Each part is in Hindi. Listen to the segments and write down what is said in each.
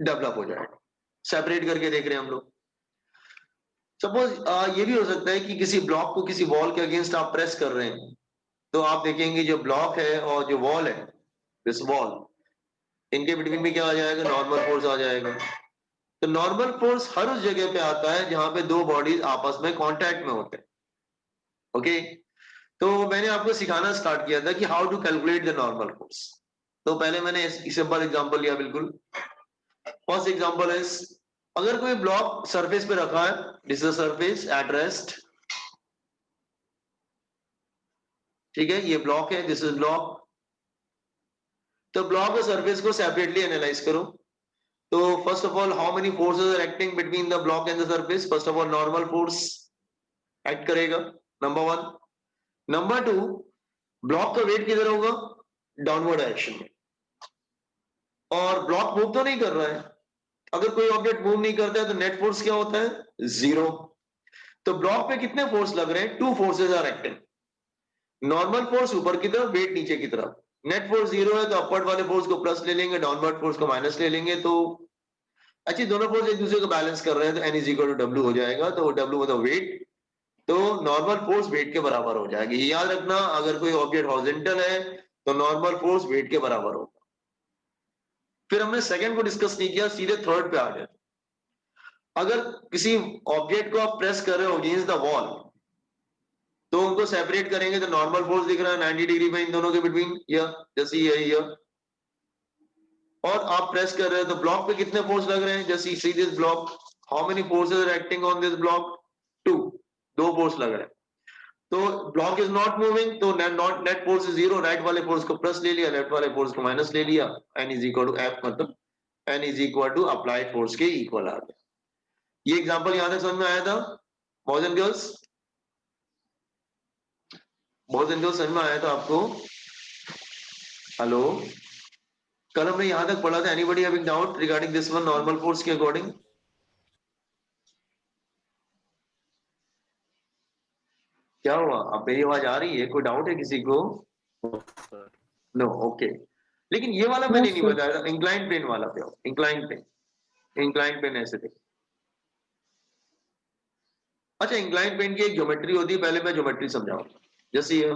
डेवलप हो जाएगा। सेपरेट करके देख रहे हैं हम लोग। सपोज ये भी हो सकता है कि किसी ब्लॉक को किसी वॉल के अगेंस्ट आप प्रेस कर रहे हैं, तो आप देखेंगे जो ब्लॉक है और जो वॉल है, दिस वॉल, इनके बिटवीन में क्या आ जाएगा? नॉर्मल फोर्स आ जाएगा। तो नॉर्मल फोर्स हर उस जगह पे आता है जहां पे दो बॉडीज आपस में कांटेक्ट में होते हैं। ओके, तो मैंने आपको सिखाना स्टार्ट किया था कि how to calculate the normal force. तो पहले मैंने सिंपल एग्जांपल लिया बिल्कुल। फर्स्ट एग्जांपल इज, अगर कोई ब्लॉक सरफेस पे रखा है, this is surface at rest, ठीक है, ये ब्लॉक है, दिस इज ब्लॉक। तो ब्लॉक और सरफेस को सेपरेटली एनालाइज करो। तो first of all, how many forces are acting between the block and the surface? First of all, normal force act करेगा, number one. Number two, block का वेट किधर होगा? डाउनवर्ड डायरेक्शन में। और ब्लॉक मूव तो नहीं कर रहा है। अगर कोई ऑब्जेक्ट मूव नहीं करता है तो नेट फोर्स क्या होता है? जीरो। तो ब्लॉक पे कितने फोर्स लग रहे हैं? Two forces are acting. Normal force ऊपर की तरफ, वेट नीचे की तरफ। नेट फोर्स जीरो है तो अपवर्ड वाले फोर्स को प्लस ले लेंगे, डाउनवर्ड फोर्स को माइनस ले लेंगे। तो अच्छी, दोनों फोर्स एक दूसरे को बैलेंस कर रहे हैं, तो N is equal to W हो जाएगा। तो डब्ल्यू मतलब वेट, तो नॉर्मल फोर्स वेट के बराबर हो जाएगी। ये याद रखना, अगर कोई ऑब्जेक्ट हॉरिजॉन्टल है तो नॉर्मल फोर्स वेट के बराबर होगा। फिर हमने सेकंड को डिस्कस नहीं किया, सीधे थर्ड पे आ गए। अगर किसी ऑब्जेक्ट को आप प्रेस कर रहे हो अगेंस्ट द वॉल, तो उनको सेपरेट करेंगे तो नॉर्मल फोर्स दिख रहा है 90 डिग्री में इन दोनों के बिटवीन, या जैसे ये है, और आप प्रेस कर रहे हो तो ब्लॉक पे कितने फोर्स लग रहे हैं? जैसे see this block, how many forces are acting on this block? Two, दो फोर्स लग रहे हैं। तो ब्लॉक इज नॉट मूविंग, तो not net force is zero. Right वाले फोर्स को प्लस ले लिया, लेफ्ट वाले फोर्स को माइनस ले लिया। N is equal to F, मतलब N is equal to applied force के इक्वल आ गया। ये एग्जांपल यहां तक समझ में आया था boys and girls? Boys and girls समझ में आया था आपको? हेलो, कल हमने यहां तक पढ़ा था। Anybody having doubt regarding this one, normal force के अकॉर्डिंग? क्या हुआ, अब मेरी आवाज आ रही है? कोई डाउट है किसी को? सर। No, okay. लेकिन ये वाला नो मैंने नहीं सर। बताया था, इंक्लाइन प्लेन वाला पे। इंक्लाइन प्लेन, इंक्लाइन प्लेन ऐसे थे। अच्छा, इंक्लाइन प्लेन की एक ज्योमेट्री होती है, पहले मैं ज्योमेट्री समझाऊंगा। जैसे ये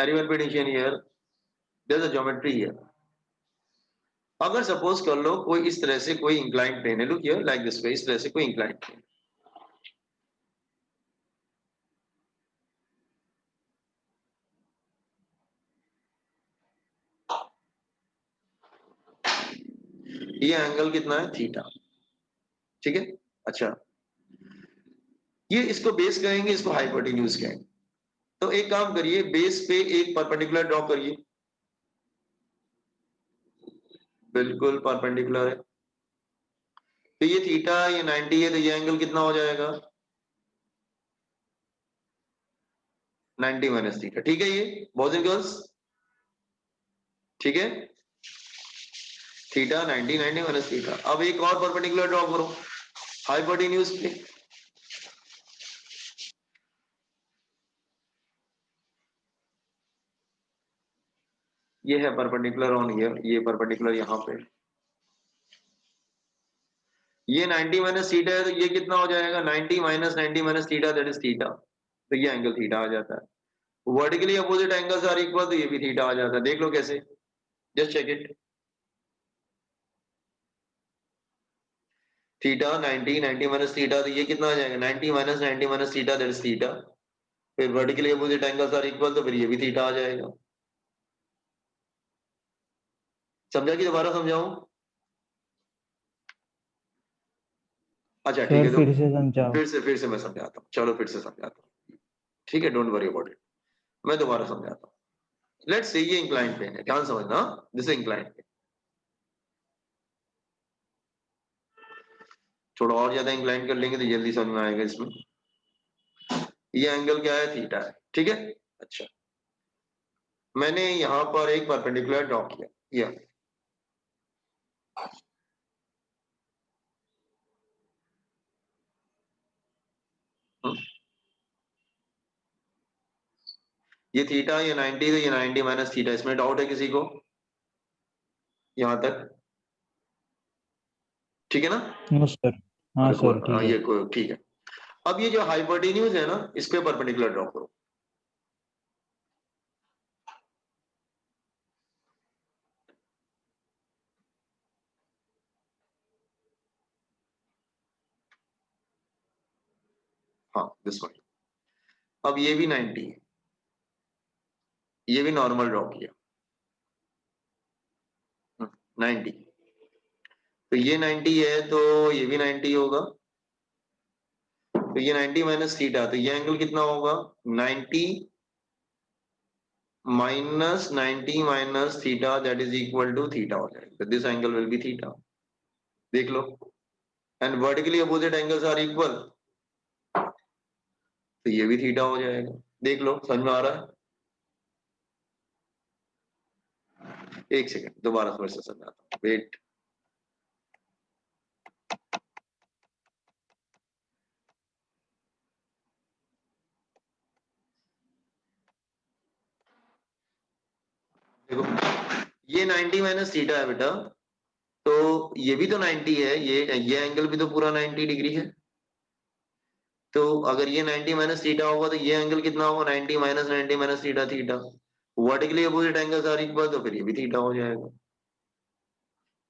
एरिवन पेडिशियन here, there is a geometry here. अगर सपोज कर लो कोई इस तरह से कोई इंक्लाइन प्लेन है, look here like this way, इस तरह से कोई इंक्लाइन प्लेन। ये एंगल कितना है? थीटा, ठीक है। अच्छा, ये इसको बेस कहेंगे, इसको हाइपोटेन्यूज कहेंगे। तो एक काम करिए, बेस पे एक परपेंडिकुलर ड्रॉ करिए, बिल्कुल परपेंडिकुलर है। तो ये थीटा, ये 90 है, तो ये एंगल कितना हो जाएगा? 90 माइनस थीटा, ठीक है। ये बॉयज एंड गर्ल्स, ठीक है। Theta 90, 90 minus theta. अब एक और परपेंडिकुलर ड्रॉ करो हाइपोटेन्यूज पे। ये है परपेंडिकुलर ऑन ये परपेंडिकुलर यहाँ पे। ये 90 माइनस थीटा है, तो ये कितना हो जाएगा? 90 minus 90 minus theta, that is theta. तो ये एंगल थीटा आ जाता है। Vertically opposite angles are equal, तो ये भी थीटा आ जाता है। देख लो कैसे, just check it. Theta 90, 90 minus theta, तो ये कितना आ जाएगा? 90 minus 90 minus theta, that is theta. फिर vertically opposite angles are equal, तो फिर ये भी थीटा आ जाएगा। समझा कि दोबारा समझाऊं? अच्छा ठीक सर है, तो फिर से समझाओ। फिर से मैं समझाता हूँ। चलो फिर से समझाता हूँ, ठीक है, डोंट वरी अबाउट इट। मैं दोबारा समझाता हूँ। लेट्स से ये इंक्लाइन प्लेन है, ध्यान समझना, दिस इज इंक्लाइन प्लेन। थोड़ा और ज्यादा इंक्लाइन कर लेंगे तो जल्दी समझ में आएगा इसमें। ये एंगल क्या है? थीटा है, ठीक है। अच्छा, मैंने यहां पर एक परपेंडिकुलर ड्रॉ किया, ये थीटा, ये 90, तो ये 90 माइनस थीटा। इसमें डाउट है किसी को यहां तक? ठीक है ना? No sir. हाँ सर, ठीक है। ये ठीक है। अब ये जो हाइपोटेन्यूज है ना, इस पे परपेंडिकुलर ड्रॉ करो। हाँ, दिस वन। अब ये भी 90 है, ये भी नॉर्मल ड्रॉ किया 90। तो ये 90 है, तो ये भी 90 होगा। तो ये 90 माइनस थीटा, तो ये एंगल कितना होगा? 90 minus 90 minus theta, that is equal to theta हो जाएगा। This angle will be theta. देख लो, and vertically opposite angles are equal, तो ये भी थीटा हो जाएगा। देख लो, समझ में आ रहा है? एक सेकंड, दोबारा फिर से समझाता हूँ, वेट। देखो, ये 90 माइनस थीटा है बेटा, तो ये भी तो 90 है, ये एंगल भी तो पूरा 90 डिग्री है। तो अगर ये 90 माइनस थीटा होगा, तो ये एंगल कितना होगा? 90 minus 90 minus theta, theta. Vertically opposite angles are equal, तो फिर ये भी थीटा हो जाएगा।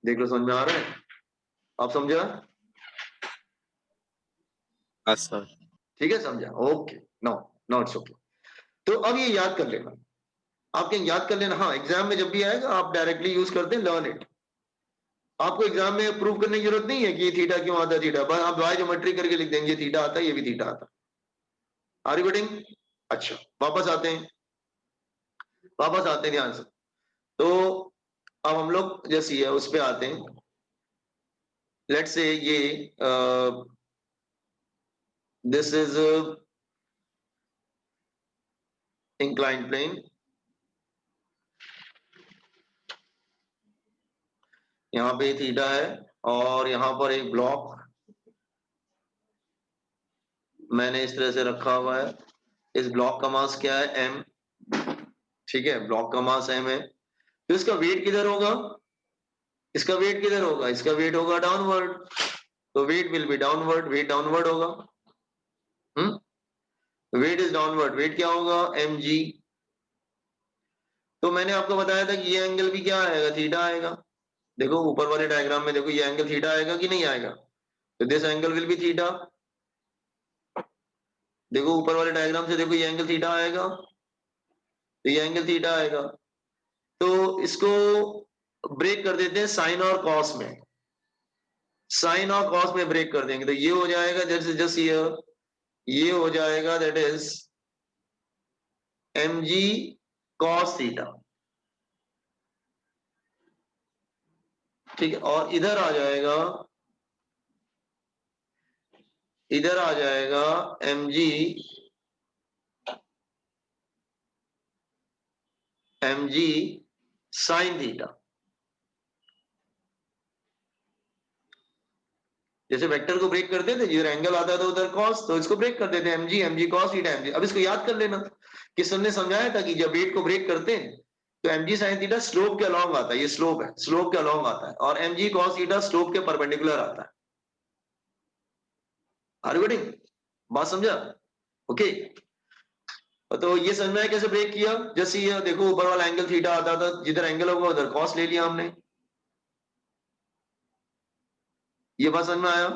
देख लो, समझ में आ रहा है? आप समझा? हाँ सर। ठीक है, समझा? Okay, no, not okay. तो अब ये याद कर लेना, आपके याद कर लेना। हाँ, एग्जाम में जब भी आएगा आप डायरेक्टली यूज करते हैं लर्न इट। आपको एग्जाम में प्रूव करने की जरूरत नहीं है कि थीटा क्यों आता है, थीटा, बस आप बाय ज्योमेट्री करके लिख देंगे, थीटा आता है, ये भी थीटा आता है। Are you getting? अच्छा, वापस आते हैं, वापस आते हैं ध्यान से। तो अब हम लोग जैसे है उस पे आते हैं। लेट्स से ये दिस इज इंक्लाइंड प्लेन, यहाँ पे थीटा है, और यहाँ पर एक ब्लॉक मैंने इस तरह से रखा हुआ है। इस ब्लॉक का मास क्या है? एम। ठीक है, ब्लॉक का मास एम है। तो इसका वेट किधर होगा? इसका वेट किधर होगा? इसका वेट होगा डाउनवर्ड, तो weight will be downward, weight downward होगा। वेट इज डाउनवर्ड, वेट क्या होगा? M G. तो मैंने आपको बताया था कि ये एंगल भी क्या आएगा? थीटा आएगा। देखो ऊपर वाले डायग्राम में, देखो ये एंगल थीटा आएगा कि नहीं आएगा? तो this angle will be theta. देखो ऊपर वाले डायग्राम से, देखो ये एंगल थीटा आएगा, तो ये एंगल थीटा आएगा। तो इसको ब्रेक कर देते हैं साइन और कॉस में, साइन और कॉस में ब्रेक कर देंगे, तो ये हो जाएगा जैसे जस्ट ये हो जाएगा, that is M G cos theta. ठीक है, और इधर आ जाएगा, इधर आ जाएगा एम जी साइन थीटा। जैसे वेक्टर को ब्रेक करते थे, जिधर एंगल आता था उधर कॉस, तो इसको ब्रेक कर देते हैं एमजी कॉस थीटा एमजी। अब इसको याद कर लेना कि सर ने समझाया था कि जब वेट को ब्रेक करते हैं तो एमजी साइन थीटा स्लोप के अलोंग आता है, ये स्लोप है, स्लोप के अलोंग आता है, और एमजी कॉस थीटा स्लोप के परपेंडिकुलर आता है। Are you getting? बात समझा? ओके। तो ये समझ में आया कैसे ब्रेक किया? जैसे ये देखो ऊपर वाला एंगल थीटा आता था, जिधर एंगल होगा उधर कॉस ले लिया हमने। ये बात समझ में आया?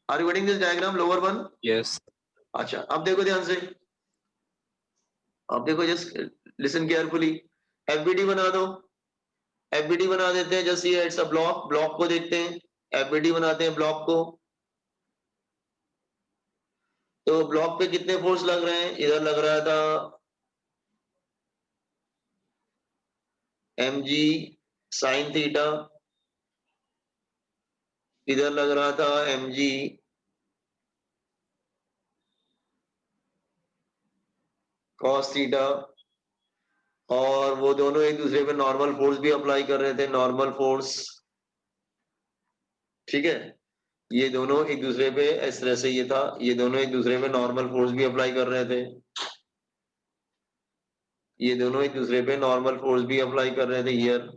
Are you getting this diagram, lower one? Yes. अच्छा, अब देखो ध्यान से, अब देखो, जस्ट लिसन केयरफुली। एफबीडी बना दो, एफबीडी बना देते हैं। जैसे ये इट्स अ ब्लॉक, ब्लॉक को देखते हैं, एफबीडी बनाते हैं ब्लॉक को। तो ब्लॉक पे कितने फोर्स लग रहे हैं? इधर लग रहा था एम जी साइन थीटा, इधर लग रहा था एम जी कॉस थीटा, और वो दोनों एक दूसरे पे नॉर्मल फोर्स भी अप्लाई कर रहे थे, नॉर्मल फोर्स। ठीक है, ये दोनों एक दूसरे पे इस तरह से, ये था, ये दोनों एक दूसरे पे नॉर्मल फोर्स भी अप्लाई कर रहे थे, ये दोनों एक दूसरे पे नॉर्मल फोर्स भी अप्लाई कर रहे थे हियर।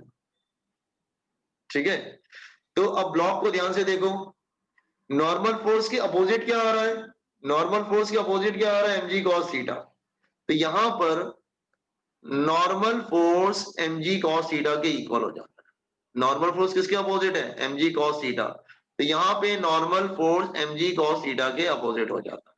ठीक है? तो अब ब्लॉक को ध्यान से देखो, नॉर्मल फोर्स के अपोजिट क्या आ रहा है? नॉर्मल फोर्स के अपोजिट क्या आ रहा है? mg cos theta. तो यहां पर normal force mg cos theta के इक्वल हो जाता है। नॉर्मल फोर्स किसके अपोजिट है? mg cos theta. तो यहां पे normal force mg cos theta के अपोजिट हो जाता है।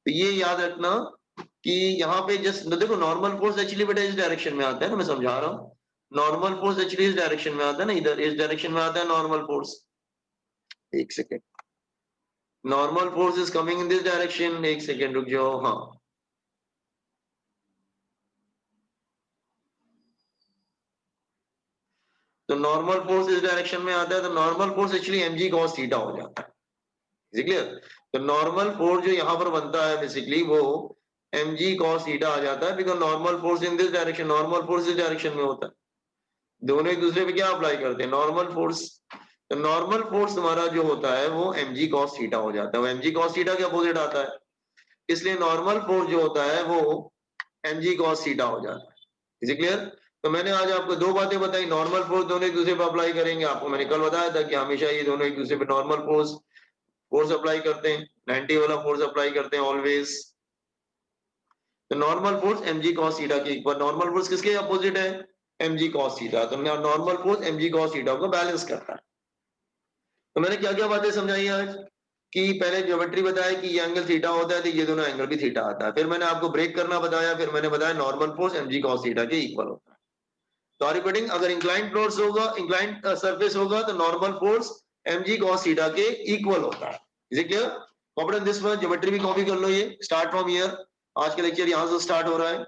तो ये याद रखना कि यहाँ पे जस्ट देखो, नॉर्मल फोर्स एक्चुअली बेटा इस डायरेक्शन में आता है ना, मैं समझा रहा हूँ। नॉर्मल फोर्स एक्चुअली इस डायरेक्शन में आता है ना, इधर इस डायरेक्शन में आता है नॉर्मल फोर्स। एक second, normal force is coming in this direction. एक सेकेंड रुक जाओ, हाँ। तो नॉर्मल फोर्स इस डायरेक्शन में आता है, तो normal force actually mg cos theta हो जाता है। Is it clear? तो नॉर्मल फोर्स जो यहाँ पर बनता है बेसिकली वो mg cos थीटा आ जाता है, because normal force in this direction, normal force इस डायरेक्शन में होता है। दोनों एक दूसरे पे क्या अप्लाई करते हैं? Normal force. तो नॉर्मल फोर्स तुम्हारा जो होता है वो mg cos थीटा हो जाता है, वो mg cos थीटा के अपोजिट आता है, इसलिए नॉर्मल फोर्स जो होता है वो mg cos थीटा हो जाता है। Is it clear? तो मैंने आज आपको दो बातें बताई, नॉर्मल फोर्स दोनों एक दूसरे पे अप्लाई करेंगे। आपको मैंने कल बताया था कि हमेशा ये दोनों एक दूसरे पे नॉर्मल फोर्स फोर्स अप्लाई करते हैं, 90 वाला फोर्स अप्लाई करते हैं ऑलवेज। तो normal force mg cos theta के इक्वल, नॉर्मल फोर्स किसके अपोजिट है? mg cos theta. तो normal force mg cos theta को बैलेंस करता है। तो मैंने क्या क्या बातें समझाई आज? कि पहले ज्योमेट्री बताया कि ये एंगल थीटा होता है, तो ये दोनों एंगल भी थीटा आता है। फिर मैंने आपको ब्रेक करना बताया, फिर मैंने बताया normal force mg cos theta के इक्वल होता है। तो आर रिपीटिंग, अगर इंक्लाइंड फोर्स होगा, इंक्लाइंड सरफेस होगा, तो normal force mg cos theta के इक्वल होता है। Is it clear? Copy this one, geometry भी कॉपी कर लो, ये स्टार्ट फ्रॉम हियर। आज का लेक्चर यहां से स्टार्ट हो रहा है।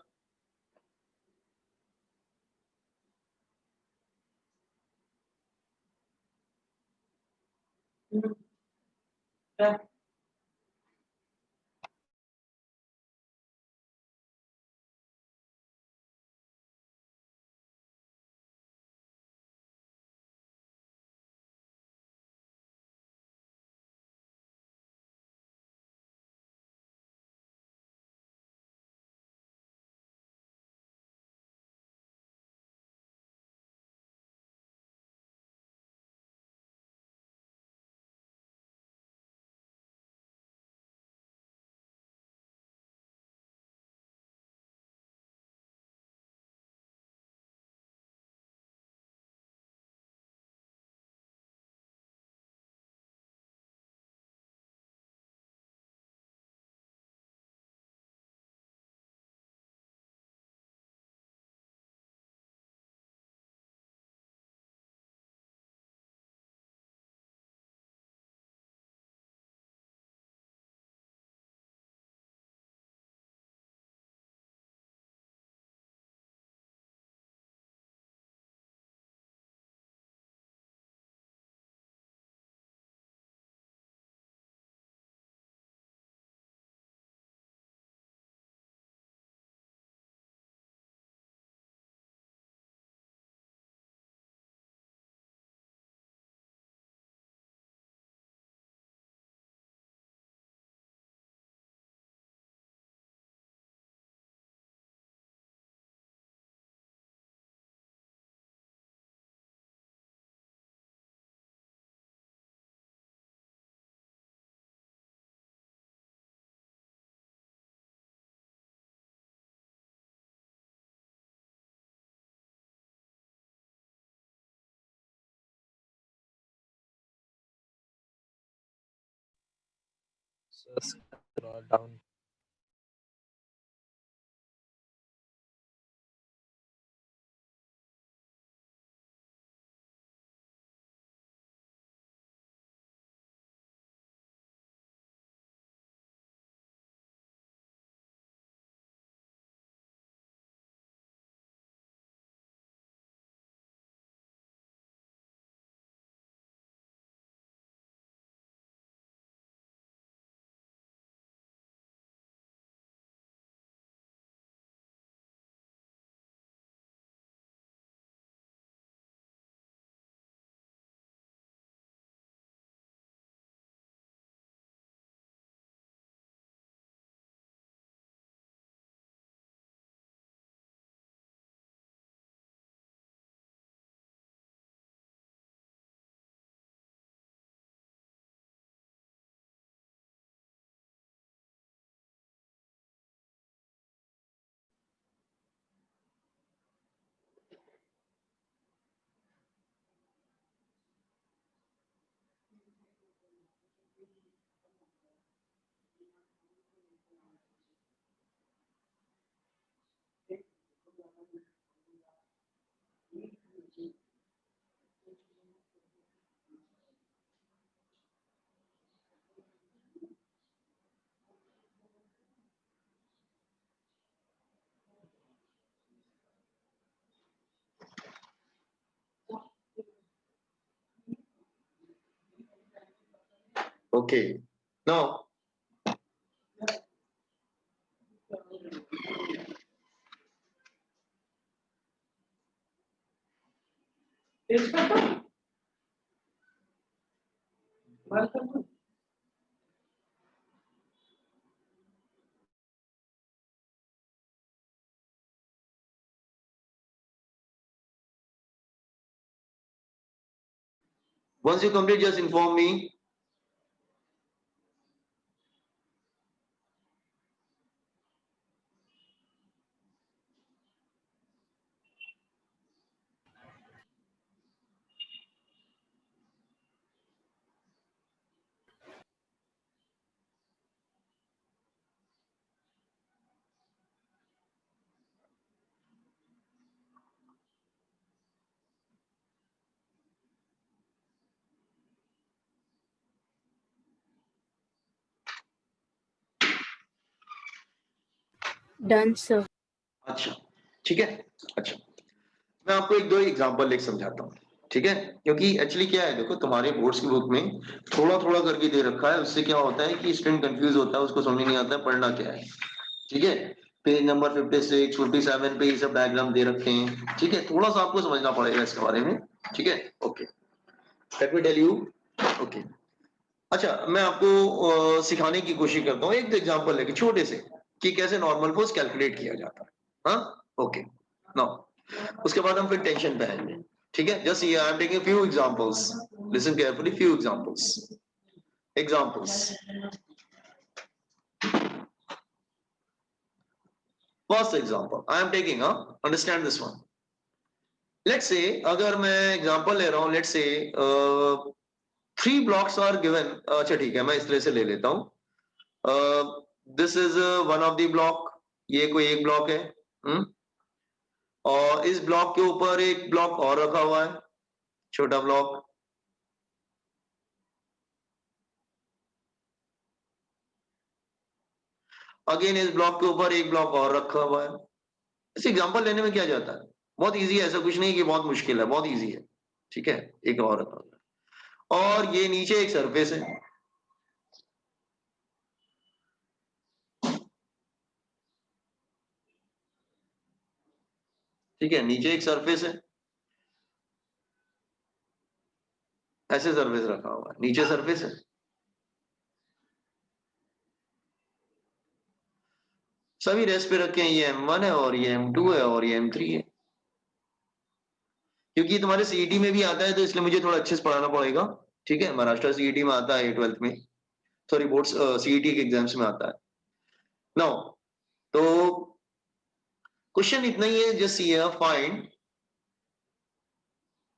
So scroll down. Okay, now once you complete, just inform me. Done, sir. अच्छा, ठीक है। अच्छा, मैं आपको एक दो एग्जांपल लेके समझाता हूँ, ठीक है? क्योंकि एक्चुअली क्या है, देखो तुम्हारे बोर्ड्स की बुक में थोड़ा थोड़ा करके दे रखा है, उससे क्या होता है कि स्टूडेंट कंफ्यूज होता है, उसको समझ नहीं आता है पढ़ना क्या है, ठीक है? पेज नंबर 56, 57 पे ये सब डायग्राम दे रखे हैं, ठीक है? थोड़ा सा आपको समझना पड़ेगा इसके बारे में, ठीक है? Okay, let me tell you. Okay, अच्छा, मैं आपको सिखाने की कोशिश करता हूँ एक एग्जांपल लेके छोटे से, कि कैसे नॉर्मल फोर्स कैलकुलेट किया जाता है। हाँ, ओके, नाउ उसके बाद हम फिर टेंशन पे आएंगे, ठीक है? Just I am taking few examples, listen carefully, few examples. First example I am taking, understand this one. Let's say, अगर मैं एग्जांपल ले रहा हूं, let's say 3 blocks are given, अच्छा ठीक है, मैं इस तरह से ले लेता हूं। This is one of the block, ये कोई एक ब्लॉक है, और इस ब्लॉक के ऊपर एक ब्लॉक और रखा हुआ है, छोटा ब्लॉक। अगेन इस ब्लॉक के ऊपर एक ब्लॉक और रखा हुआ है। इस एग्जांपल लेने में क्या जाता है, बहुत इजी है, ऐसा कुछ नहीं कि बहुत मुश्किल है, बहुत इजी है, ठीक है? एक और रखा हुआ है, और ये नीचे एक सरफेस है, ठीक है? नीचे एक सरफेस है, ऐसे सरफेस रखा हुआ है, नीचे सरफेस है। सभी रेस्ट पे रखे हैं, ये M1 है और ये M2 है और ये M3 है। क्योंकि तुम्हारे सीईटी में भी आता है, तो इसलिए मुझे थोड़ा अच्छे से पढ़ाना पड़ेगा, ठीक है? महाराष्ट्र सीईटी में आता है, 12th में, सॉरी बोर्ड्स सीईटी के एग्जाम्स में आता है। नाउ, तो क्वेश्चन इतना ही है, just here find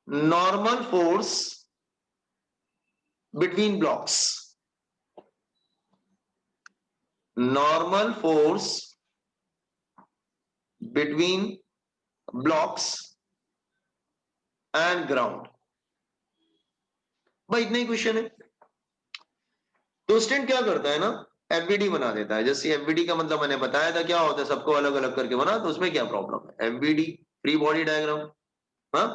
normal force between blocks, normal force between blocks and ground. भाई इतना ही क्वेश्चन है। तो स्टूडेंट क्या करता है ना, एफबीडी बना देता है। जैसे एफबीडी का मतलब मैंने बताया था क्या होता है, सबको अलग अलग करके बना, तो उसमें क्या प्रॉब्लम है? FBD, free body diagram. हाँ,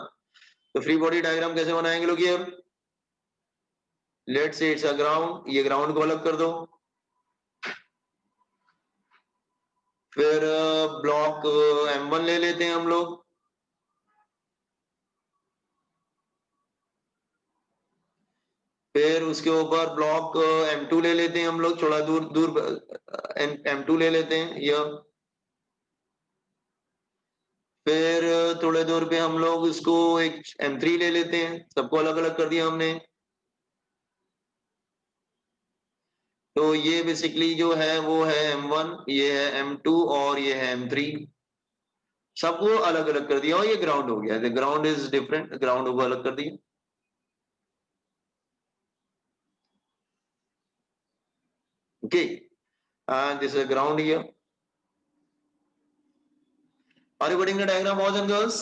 तो फ्री बॉडी डायग्राम कैसे बनाएंगे लोग? ये let's say it's a ground, ये ग्राउंड को अलग कर दो, फिर ब्लॉक M1 ले लेते हैं हम लोग, फिर उसके ऊपर ब्लॉक M2 ले लेते हैं हम लोग, थोड़ा दूर दूर M2 ले लेते हैं ये, फिर थोड़े दूर पे हम लोग उसको एक M3 ले लेते हैं, सबको अलग अलग कर दिया हमने। तो ये बेसिकली जो है वो है M1, ये है M2 और ये है M3, सबको अलग अलग कर दिया और ये ग्राउंड हो गया। ग्राउंड इज डिफरेंट, ग्राउंड को अलग कर दिया। Okay, and this is ground here. Are you getting the diagram boys and girls?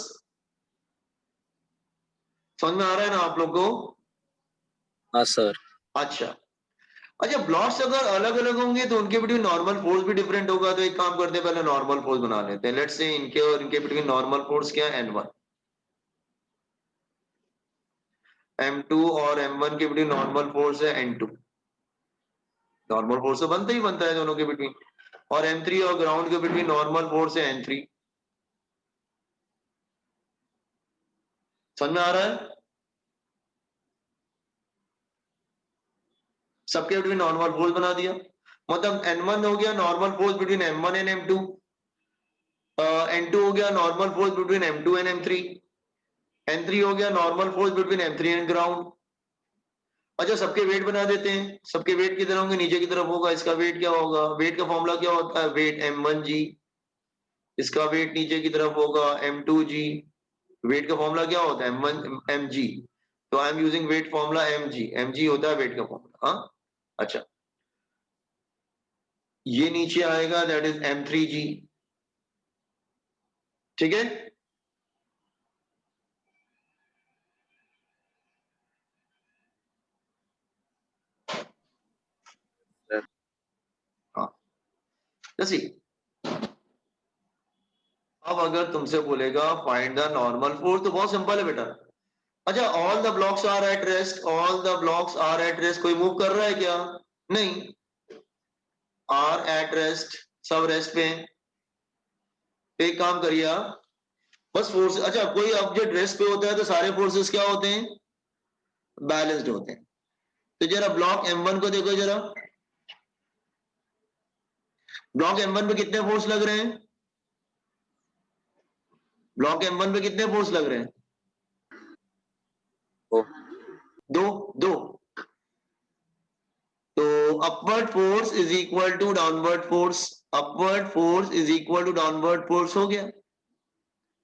समझ में आ रहा है ना आप लोग को? हाँ सर। अच्छा, अच्छा, ब्लॉक्स अगर अलग अलग होंगे तो उनके बिटवीन नॉर्मल फोर्स भी डिफरेंट होगा। तो एक काम करते हैं, पहले नॉर्मल फोर्स बना लेते हैं। लेट्स से इनके और इनके बिटवीन नॉर्मल फोर्स क्या है? N1। M2 और M1 के बिटवीन नॉर्मल फोर्स है N2। नॉर्मल फोर्स तो बनता ही बनता है दोनों के बिटवीन, और M3 और ग्राउंड के बिटवीन नॉर्मल फोर्स है N3। समझ में आ रहा है? सबके बिटवीन नॉर्मल फोर्स बना दिया, मतलब N1 हो गया normal force between M1 and M2, N2 हो गया normal force between M2 and M3, N3 हो गया normal force between M3 and ground. अच्छा, सबके वेट बना देते हैं, सबके वेट किधर होंगे, नीचे की तरफ होगा। इसका वेट क्या होगा, वेट का फॉर्मूला क्या होता है, वेट M1G। इसका वेट नीचे की तरफ होगा M2G। वेट का फॉर्मूला क्या होता है, M1 mg। तो I am using wait formula mg, mg होता है वेट का फॉर्मूला। हाँ, अच्छा, ये नीचे आएगा, दैट इज M3G। ठीक है, सर। हाँ, जैसे अब अगर तुमसे बोलेगा फाइंड द नॉर्मल फोर्स, तो बहुत सिंपल है बेटा। अच्छा, all the blocks are at rest, all the blocks are at rest, कोई मूव कर रहा है क्या, नहीं, आर एट रेस्ट, सब रेस्ट पे हैं। तो एक काम करिए आप, बस फोर्स, अच्छा कोई ऑब्जेक्ट रेस्ट पे होता है तो सारे फोर्सेस क्या होते हैं, बैलेंस्ड होते हैं। तो जरा ब्लॉक M1 को देखो जरा, ब्लॉक M1 पे कितने फोर्स लग रहे हैं, ब्लॉक M1 पे कितने फोर्स लग रहे हैं, ओ, दो, दो। तो upward force is equal to downward force, upward force is equal to downward force हो गया,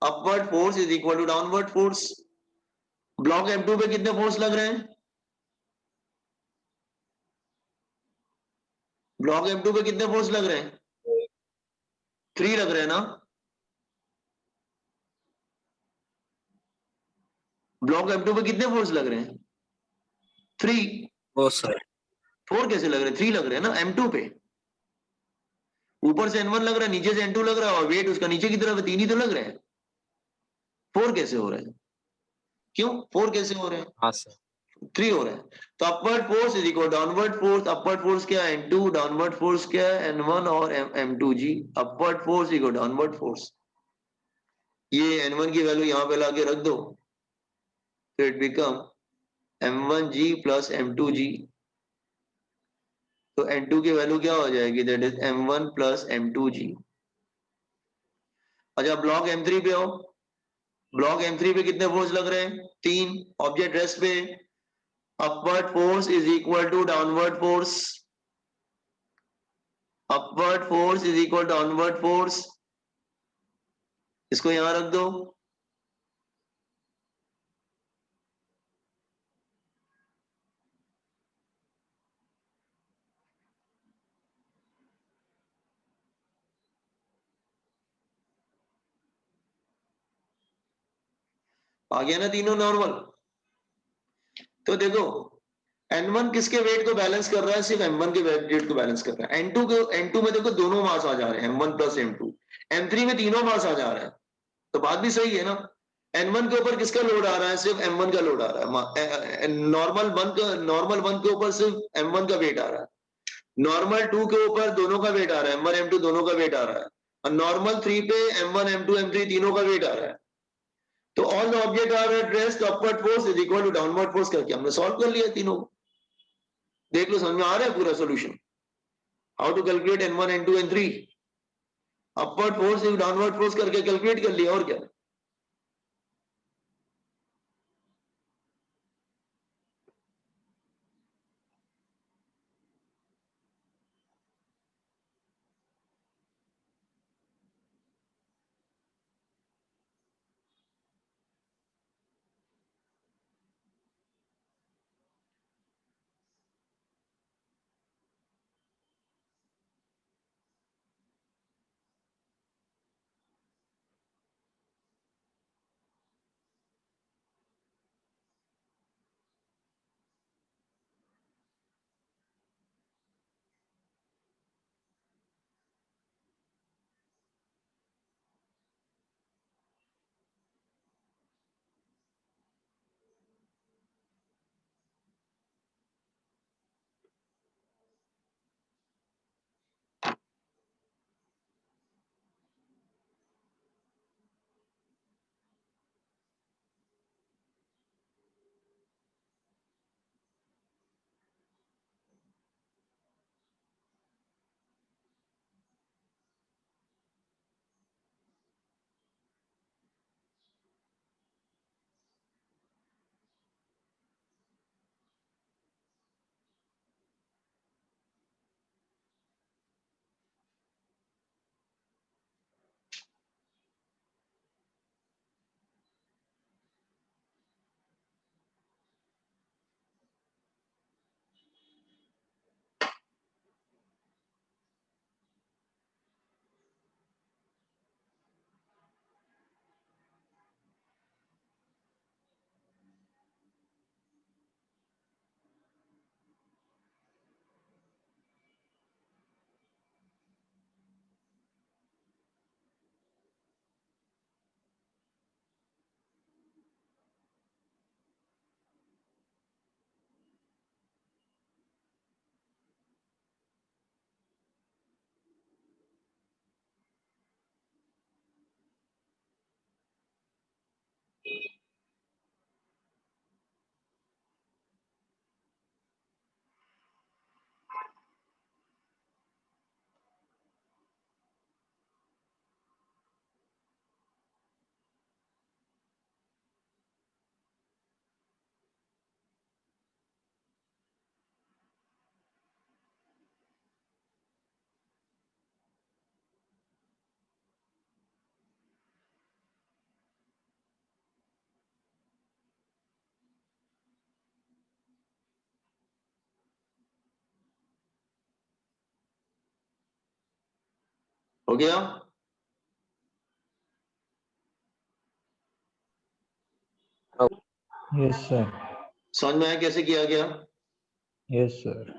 upward force is equal to downward force. Block M2 पे कितने फोर्स लग रहे हैं, ब्लॉक M2 पे कितने फोर्स लग रहे हैं, 3 लग रहे हैं ना। ब्लॉक M2 पे कितने फोर्स लग रहे हैं, 3। ओ सर। 4 कैसे लग रहे हैं, 3 लग रहे हैं ना M2 पे। ऊपर से N1 लग रहा है, नीचे से N2 लग रहा है, और वेट उसका नीचे की तरफ है, 3 ही तो लग रहे हैं। 4 कैसे हो रहे हैं, क्यों 4 कैसे हो रहे हैं, हाँ सर। 3 हो रहे हैं। तो upward force is equal downward force, upward force क्या है N2, डाउनवर्ड फोर्स क्या है N1 और M2G। Upward force equal downward force, ये N1 की वैल्यू यहाँ पे लाके रख दो, तो it become M1G plus M2G। तो N2 की वैल्यू क्या हो जाएगी, that is M1 plus M2G। अच्छा, ब्लॉक M3 पे आओ, ब्लॉक M3 पे कितने फोर्स लग रहे हैं, 3। ऑब्जेक्ट रेस्ट पे, upward force is equal to downward force, upward force is equal to downward force. इसको यहां रख दो। आ गया ना तीनों नॉर्मल। तो देखो, N1 किसके वेट को बैलेंस कर रहा है, सिर्फ M1 के वेट को बैलेंस कर रहा है। N2 में देखो दोनों मास आ जा रहे हैं, M1 प्लस M2। M3 में तीनों मास आ जा रहे हैं, तो बात भी सही है ना। N1 के ऊपर किसका लोड आ रहा है, सिर्फ M1 का लोड आ रहा है। नॉर्मल 1 के ऊपर सिर्फ M1 का वेट आ रहा है, नॉर्मल 2 के ऊपर दोनों का वेट आ रहा है, M1 M2 दोनों का वेट आ रहा है, और नॉर्मल 3 पे M1 M2 M3 तीनों का वेट आ रहा है। तो all the object are at rest, upward force is equal to downward force करके हमने सॉल्व कर लिया तीनों को। देख लो, समझ में आ रहा है पूरा solution, how to calculate N1 N2 N3। Upward force downward force करके कैलकुलेट कर लिया, और क्या। हो गया? Yes sir. समझ में आया कैसे किया गया? Yes sir.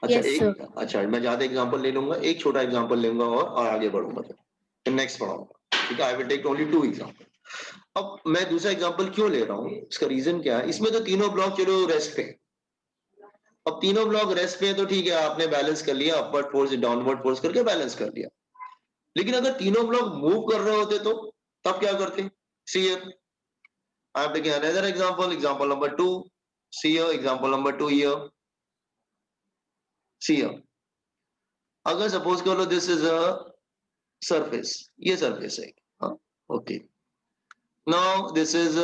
अच्छा Yes, sir. अच्छा मैं ज्यादा एग्जांपल ले लूंगा, एक छोटा एग्जांपल लूंगा और आगे बढ़ूंगा, फिर नेक्स्ट पढ़ाऊंगा। ठीक है, I will take only 2 example. अब मैं दूसरा एग्जांपल क्यों ले रहा हूँ, इसका रीजन क्या है? इसमें तो तीनों ब्लॉक चलो रेस्ट पे, अब तीनों ब्लॉक रेस्ट पे है तो ठीक है, आपने बैलेंस कर लिया, अपवर्ड फोर्स डाउनवर्ड फोर्स करके बैलेंस कर लिया। लेकिन अगर तीनों ब्लॉक मूव कर रहे होते तो तब क्या करते? See here, I have taken another example, example number 2, see here, example number 2 here, see here. अगर सपोज कर लो दिस इज अ सरफेस, ये सरफेस है, हाँ, okay. Now this is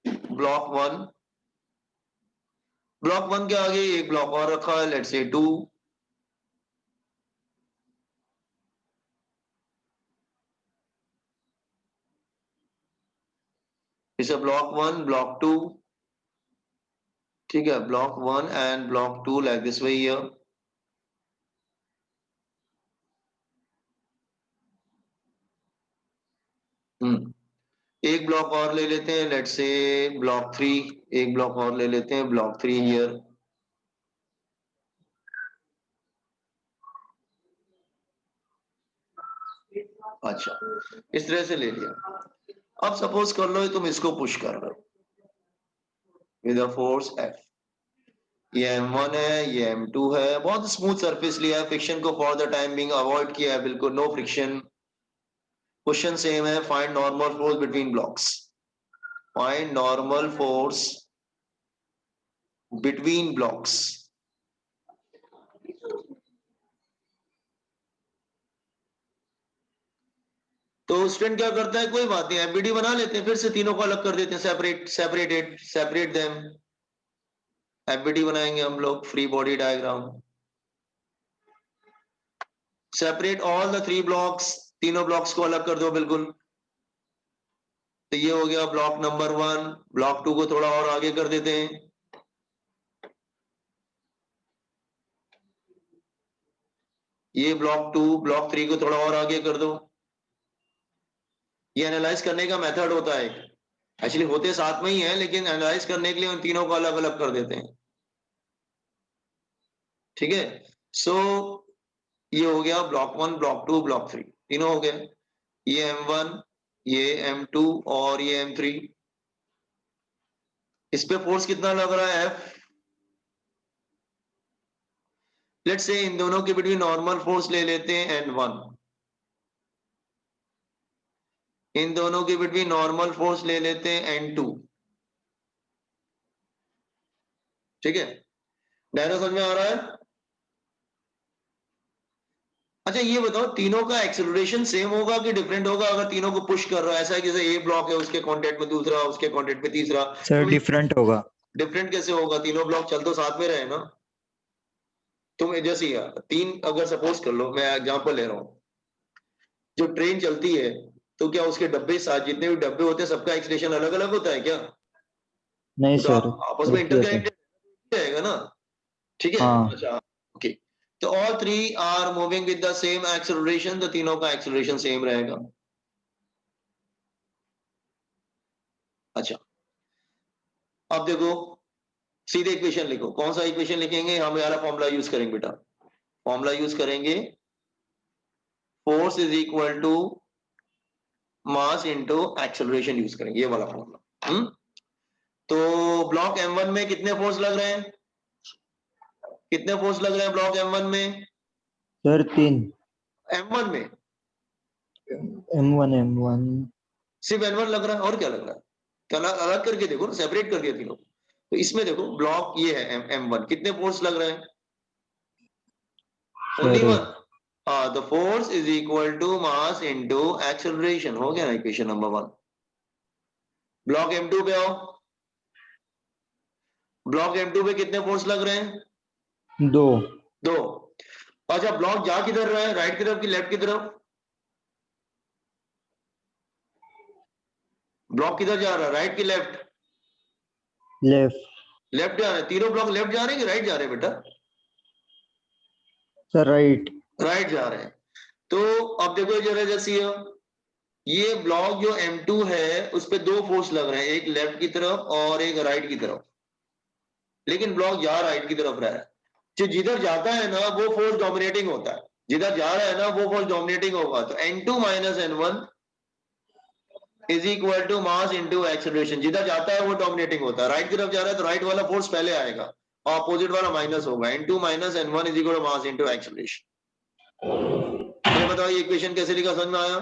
block 1, block 1 के आगे एक ब्लॉक और रखा है, लेट्स से 2, इस ब्लॉक 1 ब्लॉक 2, ठीक है, block 1 and block 2 like this way here. एक ब्लॉक और ले लेते हैं, लेट्स से ब्लॉक 3, एक ब्लॉक और ले लेते हैं, ब्लॉक 3 हियर। अच्छा, इस तरह से ले लिया। अब सपोज कर लो तुम इसको पुश कर रहे हो विद अ फोर्स F, ये M1 है, ये M2 है, बहुत स्मूथ सरफेस लिया है, फ्रिक्शन को for the time being avoid किया है, बिल्कुल नो फ्रिक्शन। क्वेश्चन सेम है, find normal force between blocks, find normal force between blocks. तो स्टूडेंट क्या करता है, कोई बात नहीं, एफबीडी बना लेते हैं, फिर से तीनों को अलग कर देते हैं, सेपरेट देम। एफबीडी बनाएंगे हम लोग, free body diagram, separate all the 3 blocks, तीनों ब्लॉक्स को अलग कर दो बिल्कुल। तो ये हो गया ब्लॉक नंबर 1, ब्लॉक 2 को थोड़ा और आगे कर देते हैं, ये ब्लॉक 2, ब्लॉक 3 को थोड़ा और आगे कर दो। ये एनालाइज करने का मेथड होता है, एक्चुअली होते साथ में ही है, लेकिन एनालाइज करने के लिए उन तीनों को अलग अलग कर देते हैं। ठीक है, सो ये हो गया ब्लॉक 1, ब्लॉक 2, ब्लॉक 3, तीनों हो गए। ये M1, ये M2 और ये M3। इस पे फोर्स कितना लग रहा है, F। लेट्स से इन दोनों के बिटवीन नॉर्मल फोर्स ले लेते हैं N1, इन दोनों के बिटवीन नॉर्मल फोर्स ले लेते हैं N2। ठीक है, डायग्राम समझ में आ रहा है? अच्छा ये बताओ, तीनों का एक्सेलरेशन सेम होगा कि डिफरेंट होगा? अगर तीनों को पुश कर रहा है, ऐसा है जैसे ए ब्लॉक है, उसके कांटेक्ट में दूसरा, उसके कांटेक्ट में तीसरा, सर तो डिफरेंट होगा। डिफरेंट कैसे होगा? तीनों ब्लॉक चल तो साथ में रहे ना। तुम जैसे ही तीन, अगर सपोज कर लो, मैं एग्जांपल ले रहा हूं, जो ट्रेन चलती है तो क्या उसके डब्बे साथ, जितने भी डब्बे होते हैं, सबका एक्सेलरेशन अलग अलग होता है क्या? नहीं तो सर, आपस में एक ही होता है। इंटरकनेक्टेड रहेगा ना। ठीक है, हाँ अच्छा, ओके। तो all 3 are moving with the same acceleration, तो तीनों का एक्सेलरेशन सेम रहेगा। अच्छा, अब देखो, सीधे इक्वेशन लिखो। कौन सा इक्वेशन लिखेंगे? हम वाला फॉर्मूला यूज करेंगे बेटा, फॉर्मूला यूज करेंगे, force is equal to mass into acceleration use करेंगे, ये वाला फॉर्मूला। तो ब्लॉक M1 में कितने फोर्स लग रहे हैं? कितने फोर्स लग रहे हैं ब्लॉक M1 में? सर 3। M1 में M1 सिर्फ N1 लग रहा है, और क्या लग रहा है? तो अलग अलग करके देखो ना, सेपरेट कर दिया तीनों। तो इसमें देखो, ब्लॉक ये है M1, कितने फोर्स लग रहे हैं? Only sir one. हाँ, the force is equal to mass into acceleration, हो गया ना इक्वेशन नंबर 1। ब्लॉक M2 पे आओ, ब्लॉक M2 पे कितने फोर्स लग रहे हैं? 2। 2। अच्छा, ब्लॉक जा किधर रहा है, राइट की तरफ की लेफ्ट की तरफ? ब्लॉक किधर जा रहा है, राइट की लेफ्ट? लेफ्ट। लेफ्ट जा रहे हैं, तीनों ब्लॉक लेफ्ट जा रहे हैं कि राइट जा रहे हैं बेटा? Sir right. राइट जा रहे हैं। तो अब देखो जरा जैसी ये ब्लॉक जो M2 है उस पे दो फोर्स लग रहे हैं, एक लेफ्ट की तरफ और एक राइट की तरफ, लेकिन ब्लॉक जा राइट की तरफ रहा है। जो जिधर जाता है ना वो फोर्स डोमिनेटिंग होता है, जिधर जा रहा है ना वो फोर्स डोमिनेटिंग होगा। तो N2 minus N1 is equal to mass into acceleration. जिधर जाता है वो डोमिनेटिंग होता है, राइट की तरफ जा रहा है तो राइट वाला फोर्स पहले आएगा, ऑपोजिट वाला माइनस होगा। N2 minus N1 is equal to mass into acceleration. ये बताओ ये इक्वेशन कैसे लिखा, समझ में आया?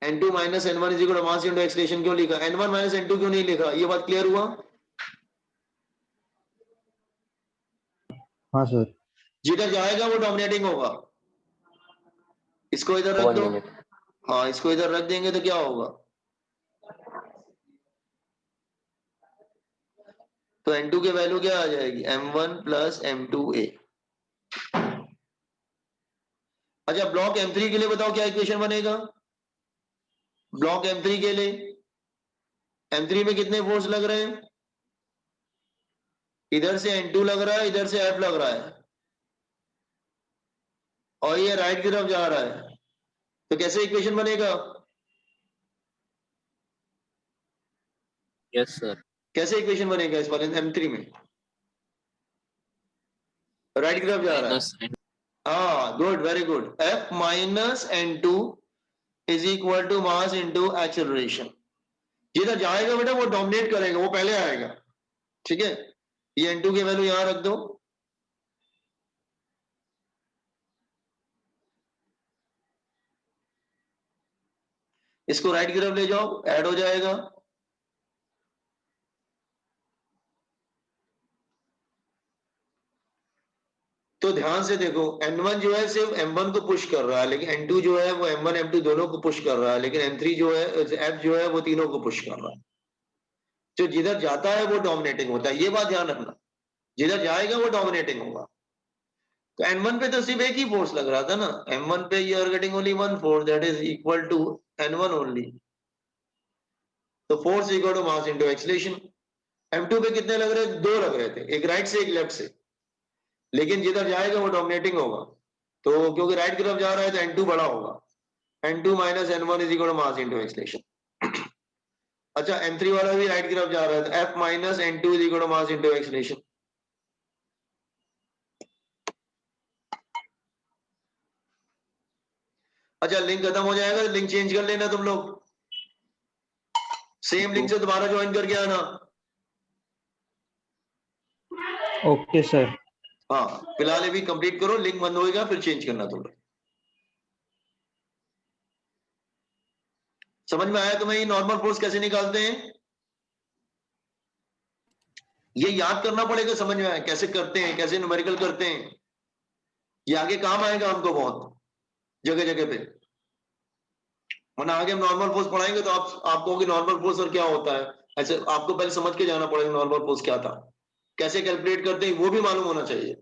N2 minus N1 is equal to mass into acceleration क्यों लिखा? N1 माइनस N2 क्यों नहीं लिखा? ये बात क्लियर हुआ? हाँ सर। जिधर जाएगा वो डोमिनेटिंग होगा। इसको इधर रख 1 दो। minute. हाँ, इसको इधर रख देंगे तो क्या होगा? तो N2 की वैल्यू क्या आ जाएगी? M1 plus M2A। अच्छा, ब्लॉक M3 के लिए बताओ क्या इक्वेशन बनेगा? ब्लॉक M3 के लिए M3 में कितने फोर्स लग रहे हैं? इधर से N2 लग रहा है, इधर से F लग रहा है, और ये राइट की तरफ जा रहा है। तो कैसे इक्वेशन बनेगा? Yes, sir. कैसे इक्वेशन बनेगा इस वाले M3 में? राइट की तरफ जा रहा है। Minus N. हाँ, good, very good. F minus N2 is equal to mass into acceleration. जिधर जाएगा बेटा वो डोमिनेट करेगा, वो पहले आएगा। ठीक है, ये N2 की वैल्यू यहां रख दो। इसको राइट की तरफ ले जाओ, ऐड हो जाएगा। तो ध्यान से देखो, N1 जो है सिर्फ M1 को पुश कर रहा है, लेकिन N2 जो है वो M1 M2 दोनों को पुश कर रहा है, लेकिन M3 जो है F जो है वो तीनों को पुश कर रहा है। जो जिधर जाता है वो डोमिनेटिंग होता है, ये बात ध्यान रखना। जिधर जाएगा वो डोमिनेटिंग होगा। तो N1 पे तो सिर्फ एक ही फोर्स लग रहा था ना, M1 पे you are getting only one force that is equal to N1 only. तो force equal to mass into acceleration. M2 पे कितने लग रहे? दो लग रहे थे, एक राइट से एक लेफ्ट से, लेकिन जिधर जाएगा वो डोमिनेटिंग होगा। तो क्योंकि राइट की तरफ जा रहा है तो N2 बड़ा होगा। N2 minus N1 is equal to mass into acceleration. अच्छा, M3 वाला भी राइट की तरफ जा रहा है तो F minus N2 is equal to mass into acceleration. अच्छा, लिंक खत्म हो जाएगा तो लिंक चेंज कर लेना तुम लोग, सेम लिंक से दोबारा ज्वाइन करके आना। Okay sir. हाँ, फिलहाल अभी कंप्लीट करो, लिंक बंद होएगा फिर चेंज करना तुम लोग। समझ में आया तुम्हें ये नॉर्मल फोर्स कैसे निकालते हैं? ये याद करना पड़ेगा, समझ में आया कैसे करते हैं, कैसे न्यूमेरिकल करते हैं। ये आगे काम आएगा हमको बहुत जगह जगह पे। वरना आगे हम नॉर्मल फोर्स पढ़ाएंगे तो आप कहोगे नॉर्मल फोर्स और क्या होता है। ऐसे आपको पहले समझ के जाना पड़ेगा नॉर्मल फोर्स क्या था, कैसे कैलकुलेट करते हैं वो भी मालूम होना चाहिए।